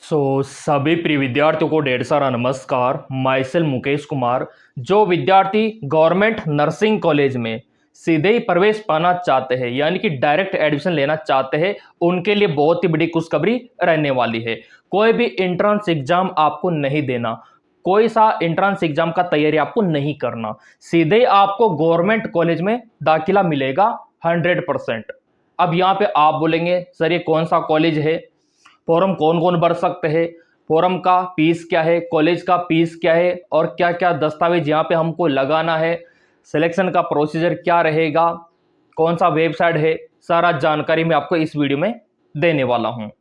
सभी प्रिय विद्यार्थियों को ढेर सारा नमस्कार। My self Mukesh Kumar. जो विद्यार्थी गवर्नमेंट नर्सिंग कॉलेज में सीधे ही प्रवेश पाना चाहते हैं, यानी कि डायरेक्ट एडमिशन लेना चाहते हैं, उनके लिए बहुत ही बड़ी खुशखबरी रहने वाली है। कोई भी एंट्रेंस एग्जाम आपको नहीं देना, कोई सा एंट्रेंस एग्जाम का तैयारी आपको नहीं करना, सीधे ही आपको गवर्नमेंट कॉलेज में दाखिला मिलेगा 100%। अब यहाँ पे आप बोलेंगे सर ये कौन सा कॉलेज है, फॉर्म कौन कौन भर सकते हैं, फॉर्म का फीस क्या है, कॉलेज का फीस क्या है, और क्या क्या दस्तावेज यहाँ पे हमको लगाना है, सिलेक्शन का प्रोसीजर क्या रहेगा, कौन सा वेबसाइट है, सारा जानकारी मैं आपको इस वीडियो में देने वाला हूँ।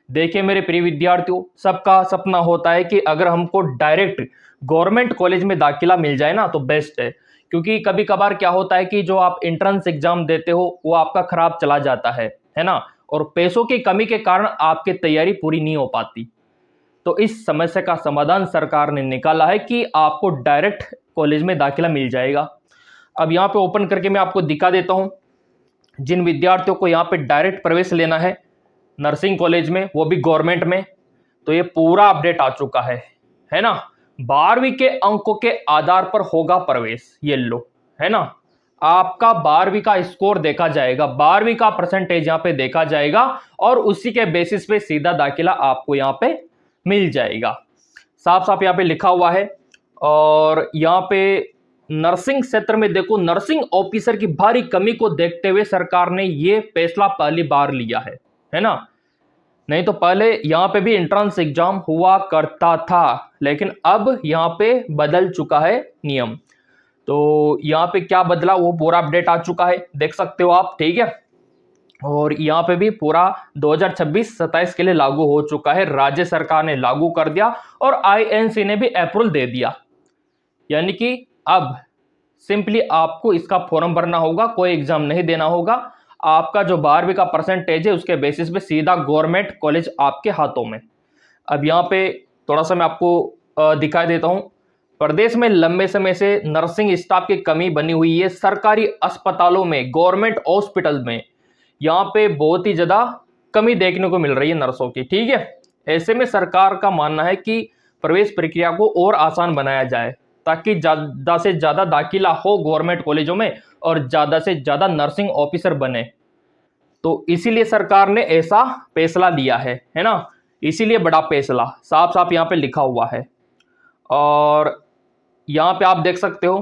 देखिए मेरे प्रिय विद्यार्थियों, सबका सपना होता है कि अगर हमको डायरेक्ट गवर्नमेंट कॉलेज में दाखिला मिल जाए ना तो बेस्ट है, क्योंकि कभी कभार क्या होता है कि जो आप एंट्रेंस एग्जाम देते हो वो आपका खराब चला जाता है ना, और पैसों की कमी के कारण आपकी तैयारी पूरी नहीं हो पाती। तो इस समस्या का समाधान सरकार ने निकाला है कि आपको डायरेक्ट कॉलेज में दाखिला मिल जाएगा। अब यहाँ पे ओपन करके मैं आपको दिखा देता हूँ। जिन विद्यार्थियों को यहाँ पे डायरेक्ट प्रवेश लेना है नर्सिंग कॉलेज में, वो भी गवर्नमेंट में, तो ये पूरा अपडेट आ चुका है ना। 12वीं के अंकों के आधार पर होगा प्रवेश, ये लो, है ना। आपका 12वीं का स्कोर देखा जाएगा, 12वीं का परसेंटेज यहाँ पे देखा जाएगा, और उसी के बेसिस पे सीधा दाखिला आपको यहाँ पे मिल जाएगा। साफ साफ यहाँ पे लिखा हुआ है। और यहाँ पे नर्सिंग क्षेत्र में देखो, नर्सिंग ऑफिसर की भारी कमी को देखते हुए सरकार ने ये फैसला पहली बार लिया है ना। नहीं तो पहले यहाँ पे भी एंट्रेंस एग्जाम हुआ करता था, लेकिन अब यहाँ पे बदल चुका है नियम। तो यहाँ पे क्या बदला वो पूरा अपडेट आ चुका है, देख सकते हो आप, ठीक है। और यहाँ पे भी पूरा 2026-27 के लिए लागू हो चुका है, राज्य सरकार ने लागू कर दिया और आईएनसी ने भी अप्रूवल दे दिया। यानी कि अब सिंपली आपको इसका फॉर्म भरना होगा, कोई एग्जाम नहीं देना होगा। आपका जो 12वीं का परसेंटेज है उसके बेसिस पे सीधा गवर्नमेंट कॉलेज आपके हाथों में। अब यहाँ पे थोड़ा सा मैं आपको दिखाई देता हूँ। प्रदेश में लंबे समय से नर्सिंग स्टाफ की कमी बनी हुई है। सरकारी अस्पतालों में, गवर्नमेंट हॉस्पिटल में यहाँ पे बहुत ही ज़्यादा कमी देखने को मिल रही है नर्सों की, ठीक है। ऐसे में सरकार का मानना है कि प्रवेश प्रक्रिया को और आसान बनाया जाए, ताकि ज़्यादा से ज़्यादा दाखिला हो गवर्नमेंट कॉलेजों में और ज़्यादा से ज़्यादा नर्सिंग ऑफिसर बने। तो इसीलिए सरकार ने ऐसा फैसला लिया है ना। इसीलिए बड़ा फैसला साफ साफ यहाँ पे लिखा हुआ है। और यहाँ पे आप देख सकते हो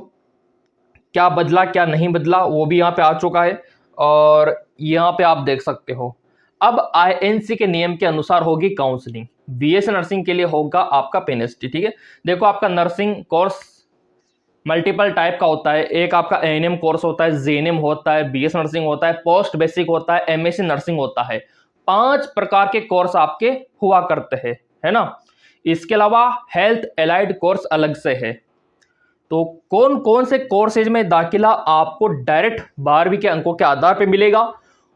क्या बदला क्या नहीं बदला, वो भी यहाँ पे आ चुका है। और यहाँ पे आप देख सकते हो अब आईएनसी के नियम के अनुसार होगी काउंसलिंग। बीएससी नर्सिंग के लिए होगा आपका पेनिस्ट्री, ठीक है। देखो आपका नर्सिंग कोर्स मल्टीपल टाइप का होता है। एक आपका एएनएम कोर्स होता है, जेएनएम होता है, बीएस नर्सिंग होता है, पोस्ट बेसिक होता है, एमएससी नर्सिंग होता है। 5 प्रकार के कोर्स आपके हुआ करते हैं, है ना। इसके अलावा हेल्थ एलाइड कोर्स अलग से है। तो कौन कौन से कोर्सेज में दाखिला आपको डायरेक्ट 12वीं के अंकों के आधार पर मिलेगा,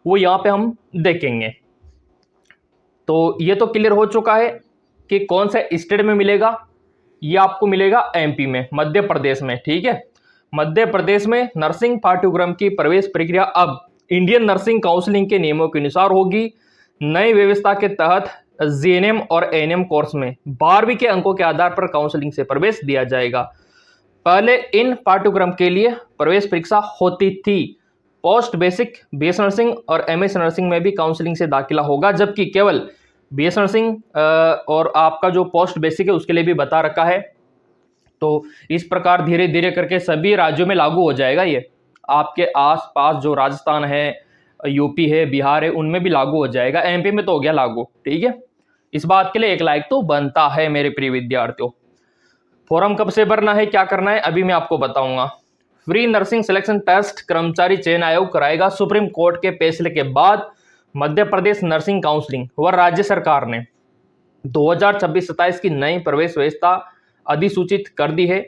वो यहाँ पे हम देखेंगे। तो ये तो क्लियर हो चुका है कि कौन से स्टेट में मिलेगा। ये आपको मिलेगा एमपी में, मध्य प्रदेश में, ठीक है। मध्य प्रदेश में नर्सिंग पाठ्यक्रम की प्रवेश प्रक्रिया अब इंडियन नर्सिंग काउंसिलिंग के नियमों के अनुसार होगी। नई व्यवस्था के तहत जीएनएम और एएनएम कोर्स में 12वीं के अंकों के आधार पर काउंसिलिंग से प्रवेश दिया जाएगा। पहले इन पाठ्यक्रम के लिए प्रवेश परीक्षा होती थी। पोस्ट बेसिक, बीएस नर्सिंग और एमएस नर्सिंग में भी काउंसलिंग से दाखिला होगा, जबकि केवल बीएस नर्सिंग और आपका जो पोस्ट बेसिक है उसके लिए भी बता रखा है। तो इस प्रकार धीरे धीरे करके सभी राज्यों में लागू हो जाएगा। ये आपके आसपास जो राजस्थान है, यूपी है, बिहार है, उनमें भी लागू हो जाएगा। एमपी में तो हो गया लागू, ठीक है। इस बात के लिए एक लाइक तो बनता है मेरे प्रिय विद्यार्थियों। फॉर्म कब से भरना है, क्या करना है, अभी मैं आपको बताऊंगा। फ्री नर्सिंग सिलेक्शन टेस्ट कर्मचारी चयन आयोग कराएगा। सुप्रीम कोर्ट के फैसले के बाद मध्य प्रदेश नर्सिंग काउंसिलिंग व राज्य सरकार ने 2026-27 की नई प्रवेश व्यवस्था अधिसूचित कर दी है।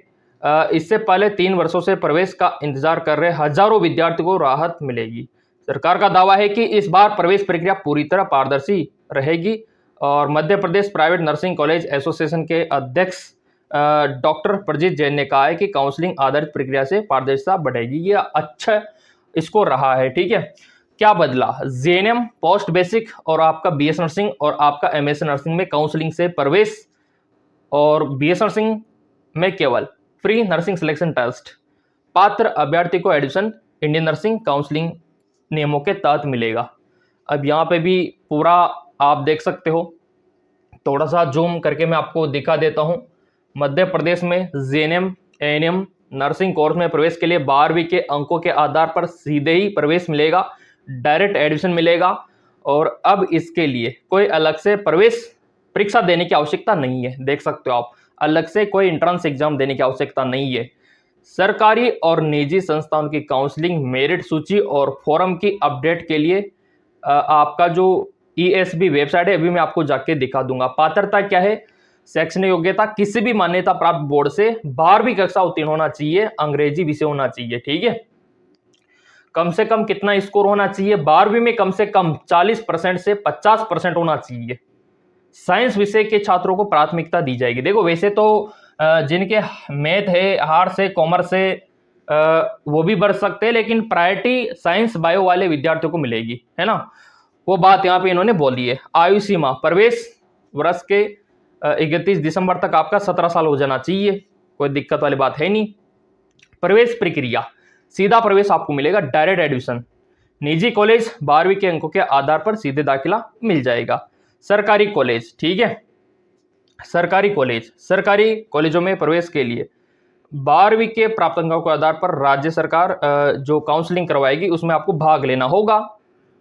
इससे पहले 3 वर्षों से प्रवेश का इंतजार कर रहे हजारों विद्यार्थियों को राहत मिलेगी। सरकार का दावा है कि इस बार प्रवेश प्रक्रिया पूरी तरह पारदर्शी रहेगी। और Madhya Pradesh private nursing college association के अध्यक्ष डॉक्टर प्रजीत जैन ने कहा है कि काउंसलिंग आधारित प्रक्रिया से पारदर्शिता बढ़ेगी। ये अच्छा इसको रहा है, ठीक है। क्या बदला? जेएनएम पोस्ट बेसिक और आपका बीएस नर्सिंग और आपका एमएस नर्सिंग में काउंसलिंग से प्रवेश, और बीएस नर्सिंग में केवल फ्री नर्सिंग सिलेक्शन टेस्ट। पात्र अभ्यर्थी को एडमिशन इंडियन नर्सिंग काउंसलिंग नियमों के तहत मिलेगा। अब यहाँ पे भी पूरा आप देख सकते हो, थोड़ा सा जूम करके मैं आपको दिखा देता हूँ। मध्य प्रदेश में जेएनएम एएनएम नर्सिंग कोर्स में प्रवेश के लिए 12वीं के अंकों के आधार पर सीधे ही प्रवेश मिलेगा, डायरेक्ट एडमिशन मिलेगा, और अब इसके लिए कोई अलग से प्रवेश परीक्षा देने की आवश्यकता नहीं है। देख सकते हो आप, अलग से कोई एंट्रेंस एग्जाम देने की आवश्यकता नहीं है। सरकारी और निजी संस्थाओं की काउंसलिंग मेरिट सूची और फॉर्म की अपडेट के लिए आपका जो ईएसबी वेबसाइट है अभी मैं आपको जाके दिखा दूंगा। पात्रता क्या है? शैक्षणिक योग्यता किसी भी मान्यता प्राप्त बोर्ड से 12वीं कक्षा उत्तीर्ण होना चाहिए, अंग्रेजी विषय होना चाहिए। ठीक है, कम से कम कितना स्कोर होना चाहिए? 12वीं में कम से कम 40% से 50% होना चाहिए। साइंस विषय के छात्रों को प्राथमिकता दी जाएगी। देखो वैसे तो जिनके मैथ है, आर्ट्स है, कॉमर्स है, वो भी बढ़ सकते हैं, लेकिन प्रायोरिटी साइंस बायो वाले विद्यार्थियों को मिलेगी, है ना। वो बात यहाँ पे इन्होंने बोली है। आयु सीमा, प्रवेश वर्ष के 31 दिसंबर तक आपका 17 साल हो जाना चाहिए, कोई दिक्कत वाली बात है नहीं। प्रवेश प्रक्रिया, सीधा प्रवेश आपको मिलेगा, डायरेक्ट एडमिशन। निजी कॉलेज 12वीं के अंकों के आधार पर सीधे दाखिला मिल जाएगा। सरकारी कॉलेज, ठीक है, सरकारी कॉलेजों में प्रवेश के लिए 12वीं के प्राप्त अंकों के आधार पर राज्य सरकार जो काउंसलिंग करवाएगी उसमें आपको भाग लेना होगा।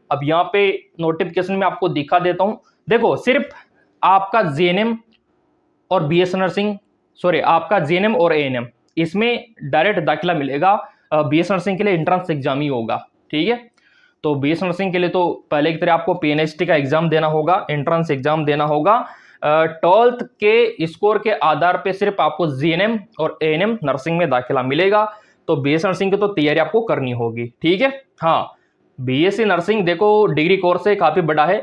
अब यहाँ पे नोटिफिकेशन में आपको दिखा देता हूँ। देखो सिर्फ आपका जेएनएम और बीएस नर्सिंग, सॉरी आपका जेएनएम और एएनएम, इसमें डायरेक्ट दाखिला मिलेगा। बीएस नर्सिंग के लिए एंट्रेंस एग्जाम ही होगा। ठीक है, तो बीएस नर्सिंग के लिए तो पहले की तरह आपको पीएनएचटी का एग्जाम देना होगा, एंट्रेंस एग्जाम देना होगा। 12th के स्कोर के आधार पे सिर्फ आपको जीएनएम और एएनएम नर्सिंग में दाखिला मिलेगा। तो बीएस नर्सिंग की तो तैयारी आपको करनी होगी। ठीक है, हाँ, बीएससी नर्सिंग देखो डिग्री कोर्स है, काफी बड़ा है,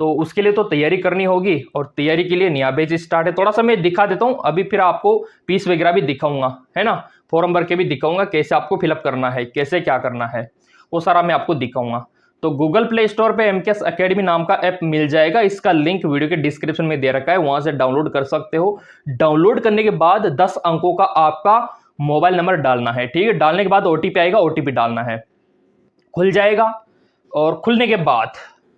तो उसके लिए तो तैयारी करनी होगी, और तैयारी के लिए नया बैच स्टार्ट है। थोड़ा सा मैं दिखा देता हूँ अभी, फिर आपको फीस वगैरह भी दिखाऊंगा, है ना, फॉर्म भर के भी दिखाऊंगा कैसे आपको फिलअप करना है, कैसे क्या करना है, वो सारा मैं आपको दिखाऊंगा। तो गूगल प्ले स्टोर पे एमकेएस एकेडमी नाम का ऐप मिल जाएगा, इसका लिंक वीडियो के डिस्क्रिप्शन में दे रखा है, वहां से डाउनलोड कर सकते हो। डाउनलोड करने के बाद 10 अंकों का आपका मोबाइल नंबर डालना है। ठीक है, डालने के बाद ओटीपी आएगा, ओटीपी डालना है, खुल जाएगा, और खुलने के बाद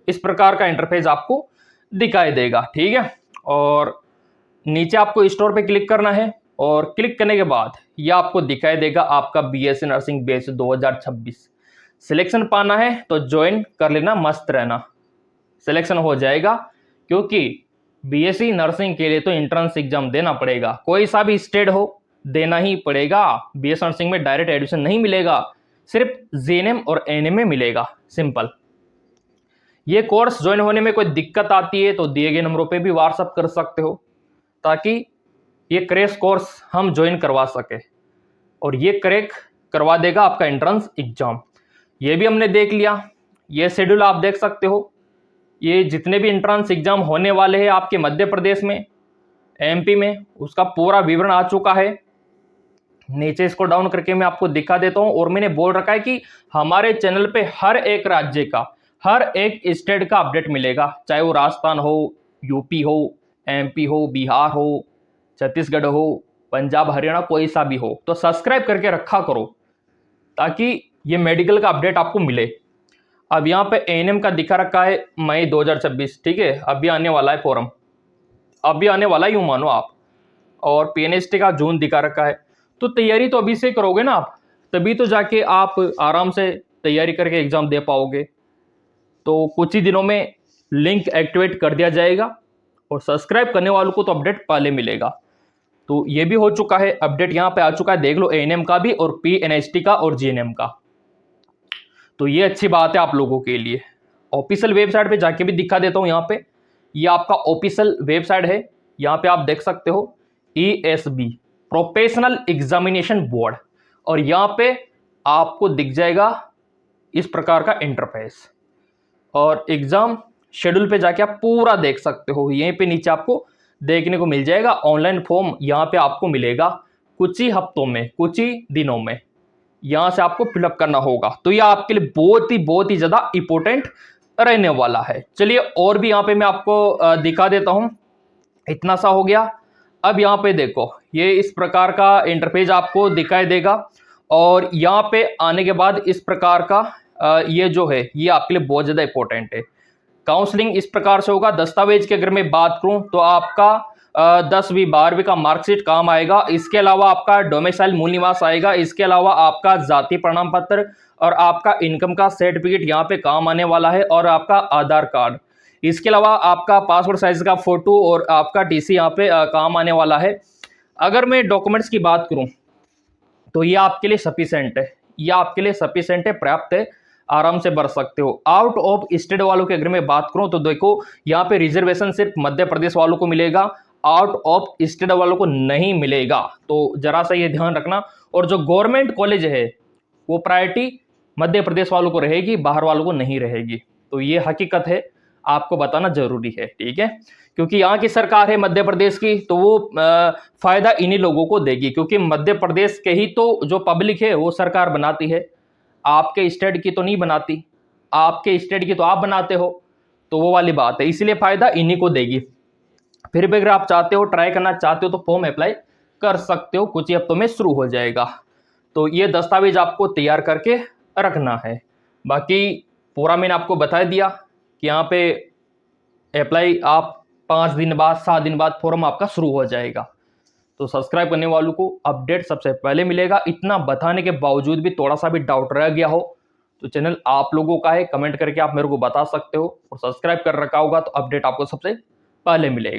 इस प्रकार का इंटरफेस आपको दिखाई देगा। ठीक है, और नीचे आपको स्टोर पे क्लिक करना है, और क्लिक करने के बाद ये आपको दिखाई देगा आपका बीएससी नर्सिंग बैच 2026। सिलेक्शन पाना है तो ज्वाइन कर लेना, मस्त रहना, सिलेक्शन हो जाएगा, क्योंकि बीएससी नर्सिंग के लिए तो एंट्रेंस एग्जाम देना पड़ेगा, कोई सा भी स्टेट हो देना ही पड़ेगा। बीएससी नर्सिंग में डायरेक्ट एडमिशन नहीं मिलेगा, सिर्फ जेएनएम और एएनएम में मिलेगा, सिंपल। ये कोर्स ज्वाइन होने में कोई दिक्कत आती है तो दिए गए नंबरों पे भी व्हाट्सअप कर सकते हो, ताकि ये क्रैश कोर्स हम ज्वाइन करवा सके, और ये क्रैक करवा देगा आपका एंट्रेंस एग्जाम। ये भी हमने देख लिया, ये शेड्यूल आप देख सकते हो, ये जितने भी एंट्रेंस एग्जाम होने वाले हैं आपके मध्य प्रदेश में, एमपी में, उसका पूरा विवरण आ चुका है। नीचे इसको डाउन करके मैं आपको दिखा देता हूं, और मैंने बोल रखा है कि हमारे चैनल पे हर एक राज्य का, हर एक स्टेट का अपडेट मिलेगा, चाहे वो राजस्थान हो, यूपी हो, एमपी हो, बिहार हो, छत्तीसगढ़ हो, पंजाब, हरियाणा, कोई सा भी हो। तो सब्सक्राइब करके रखा करो ताकि ये मेडिकल का अपडेट आपको मिले। अब यहाँ पे एएनएम का दिखा रखा है मई 2026, ठीक है, अभी आने वाला है फॉर्म, अभी आने वाला यूं मानो आप, और पीएनएचटी का जून दिखा रखा है। तो तैयारी तो अभी से करोगे ना आप, तभी तो जाके आप आराम से तैयारी करके एग्जाम दे पाओगे। तो कुछ ही दिनों में लिंक एक्टिवेट कर दिया जाएगा, और सब्सक्राइब करने वालों को तो अपडेट पहले मिलेगा। तो ये भी हो चुका है, अपडेट यहाँ पे आ चुका है, देख लो, एएनएम का भी और पीएनएचटी का और जीएनएम का। तो ये अच्छी बात है आप लोगों के लिए। ऑफिशियल वेबसाइट पे जाके भी दिखा देता हूँ। यहाँ पे ये आपका ऑफिशियल वेबसाइट है, यहाँ पे आप देख सकते हो ईएसबी प्रोफेशनल एग्जामिनेशन बोर्ड, और यहाँ पे आपको दिख जाएगा इस प्रकार का इंटरफेस, और एग्जाम शेड्यूल पे जाके आप पूरा देख सकते हो। यहीं पे नीचे आपको देखने को मिल जाएगा ऑनलाइन फॉर्म, यहाँ पे आपको मिलेगा कुछ ही हफ्तों में, कुछ ही दिनों में। यहां से आपको फिलअप करना होगा। तो यह आपके लिए बहुत ही ज्यादा इंपॉर्टेंट रहने वाला है। चलिए और भी यहां पे मैं आपको दिखा देता हूं। इतना सा हो गया। अब यहाँ पे देखो, ये इस प्रकार का इंटरफेस आपको दिखाई देगा और यहाँ पे आने के बाद इस प्रकार का ये जो है ये आपके लिए बहुत ज़्यादा इंपॉर्टेंट है। काउंसलिंग इस प्रकार से होगा। दस्तावेज की अगर मैं बात करूं तो आपका 10वीं 12वीं का मार्कशीट काम आएगा। इसके अलावा आपका डोमिसाइल मूल निवास आएगा। इसके अलावा आपका जाति प्रमाण पत्र और आपका इनकम का सर्टिफिकेट यहाँ पे काम आने वाला है और आपका आधार कार्ड। इसके अलावा आपका पासपोर्ट साइज का फोटो और आपका टीसी यहाँ पे काम आने वाला है। अगर मैं डॉक्यूमेंट्स की बात करूं तो ये आपके लिए सफिशिएंट है, ये आपके लिए सफिशिएंट है, पर्याप्त है, आराम से भर सकते हो। आउट ऑफ स्टेट वालों की अगर मैं बात करूं तो देखो यहाँ पे रिजर्वेशन सिर्फ मध्य प्रदेश वालों को मिलेगा, आउट ऑफ स्टेट वालों को नहीं मिलेगा। तो जरा सा ये ध्यान रखना। और जो गवर्नमेंट कॉलेज है वो प्रायोरिटी मध्य प्रदेश वालों को रहेगी, बाहर वालों को नहीं रहेगी। तो ये हकीकत है, आपको बताना जरूरी है, ठीक है। क्योंकि यहाँ की सरकार है मध्य प्रदेश की, तो वो फायदा इन्हीं लोगों को देगी, क्योंकि मध्य प्रदेश के ही तो जो पब्लिक है वो सरकार बनाती है, आपके स्टेट की तो नहीं बनाती। आपके स्टेट की तो आप बनाते हो, तो वो वाली बात है, इसलिए फायदा इन्हीं को देगी। फिर भी अगर आप चाहते हो, ट्राई करना चाहते हो तो फॉर्म अप्लाई कर सकते हो, कुछ ही हफ्तों में शुरू हो जाएगा। तो ये दस्तावेज आपको तैयार करके रखना है। बाकी पूरा मैंने आपको बता दिया कि यहाँ पे अप्लाई आप 5 दिन बाद 7 दिन बाद फॉर्म आपका शुरू हो जाएगा। तो सब्सक्राइब करने वालों को अपडेट सबसे पहले मिलेगा। इतना बताने के बावजूद भी थोड़ा सा भी डाउट रह गया हो तो चैनल आप लोगों का है, कमेंट करके आप मेरे को बता सकते हो। और सब्सक्राइब कर रखा होगा तो अपडेट आपको सबसे पहले मिलेगा।